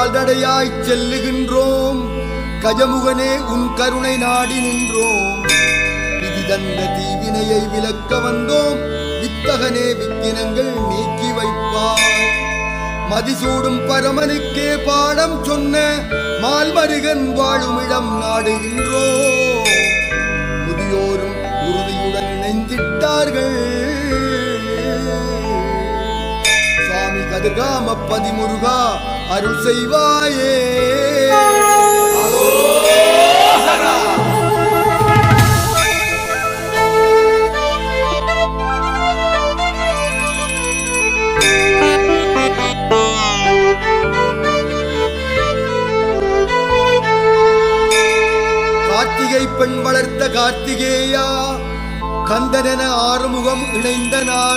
கால்நடையாய்ச் செல்லுகின்றோம். கஜமுகனே உன் கருணை நாடி நின்றோம். விதி தந்த தீவினையை விலக்க வந்தோம். வித்தகனே விக்கினங்கள் நீக்கி வைப்பார். மதிசூடும் பரமனுக்கே பாடம் சொன்ன மால்மருகன் வாழுமிடம் நாடுகின்றோம். முதியோரும் உறுதியுடன் இணைந்திட்டார்கள். சுவாமி கதிர்காம பதிமுருகா அருள் செய்வாயே. கார்த்திகை பெண் வளர்த்த கார்த்திகேயா, கந்தனென ஆறுமுகம் இணைந்த நாத